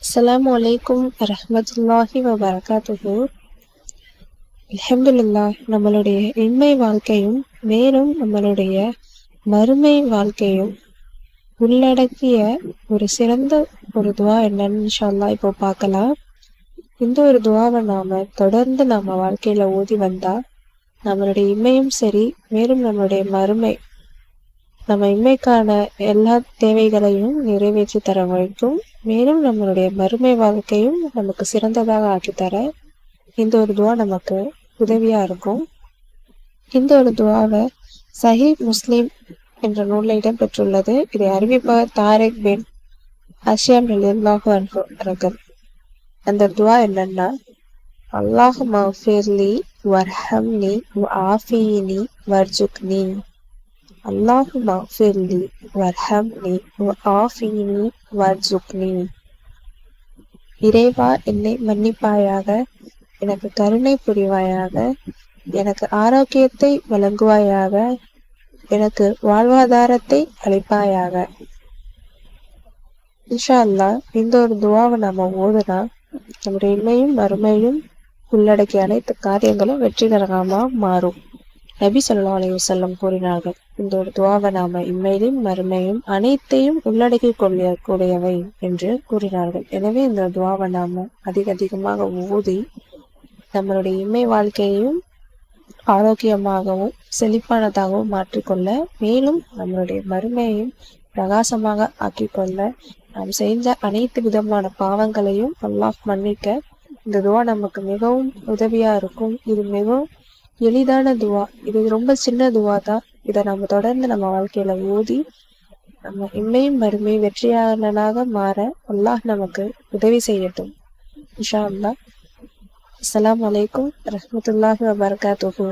அஸ்ஸலாமு அலைக்கும் வரஹ்மத்துல்லாஹி வபரகாத்துஹு. அல்ஹம்துலில்லாஹ், நம்மளுடைய இன்மை வாழ்க்கையும் மேலும் நம்மளுடைய மறுமை வாழ்க்கையும் உள்ளடக்கிய ஒரு சிறந்த ஒரு துவா என்னன்னு இன்ஷா அல்லாஹ் இப்போ பார்க்கலாம். இந்த ஒரு துவாவை தொடர்ந்து நம்ம வாழ்க்கையில ஓதி வந்தா நம்மளுடைய இம்மையும் சரி, மேலும் நம்மளுடைய மறுமை, நம்ம இம்மைக்கான எல்லா தேவைகளையும் நிறைவேற்றி தர வைக்கும். மேலும் நம்மளுடைய மறுமை வாழ்க்கையும் நமக்கு சிறந்ததாக ஆக்கித்தர இந்த ஒரு துவா நமக்கு உதவியா இருக்கும். இந்த ஒரு துவாவை சஹீஹ் முஸ்லிம் என்ற நூலில் இடம்பெற்றுள்ளது. இதை அறிவிப்பவர் தாரிக் பின் ஹஷ்யம் ரலியல்லாஹு அன்ஹு அவர்கள். அந்த துவா என்னன்னா, அல்லாஹ் மஃபிர்லி வர்ஹம்னி வஆஃபினி வர்ஜுக்னி. அல்லாஹு மஃபிர்லி வர்ஹம்னி வஆஃபினி வர்ஜுக்னி. இறைவா, என்னை மன்னிப்பாயாக, எனக்கு கருணை புரிவாயாக, எனக்கு ஆரோக்கியத்தை வழங்குவாயாக, எனக்கு வாழ்வாதாரத்தை அளிப்பாயாக. இன்ஷா அல்லாஹ், இந்த ஒரு துவாவை நாம ஓதுனா நம்முடைய இம்மையும் மறுமையும் உள்ளடக்கிய அனைத்து காரியங்களும் வெற்றிகரமா மாறும். நபி ஸல்லல்லாஹு அலைஹி வஸல்லம் கூறினார்கள், இந்த ஒரு துவாவை நாம இம்மையிலும் மறுமையும் அனைத்தையும் உள்ளடக்கி கொள்ளக்கூடியவை என்று கூறினார்கள். எனவே இந்த துவாவை நாம அதிகமாக ஓதி நம்மளுடைய இம்மை வாழ்க்கையையும் ஆரோக்கியமாகவும் செழிப்பானதாகவும் மாற்றிக்கொள்ள, மேலும் நம்மளுடைய மறுமையையும் பிரகாசமாக ஆக்கிக்கொள்ள, நாம் செஞ்ச அனைத்து விதமான பாவங்களையும் அல்லாஹ் மன்னிக்க இந்த துவா நமக்கு மிகவும் உதவியா இருக்கும். இது மிகவும் எளிதான துவா. இது ரொம்ப சின்ன துவா தான். இதை நம்ம தொடர்ந்து நம்ம வாழ்க்கையில ஓதி நம்ம இம்மையும் மறுமையும் வெற்றியாளனாக மாற அல்லாஹ் நமக்கு உதவி செய்யட்டும். இன்ஷா அல்லாஹ். அஸ்ஸலாமு அலைக்கும் வரஹ்மத்துல்லாஹி வபரகாத்துஹு.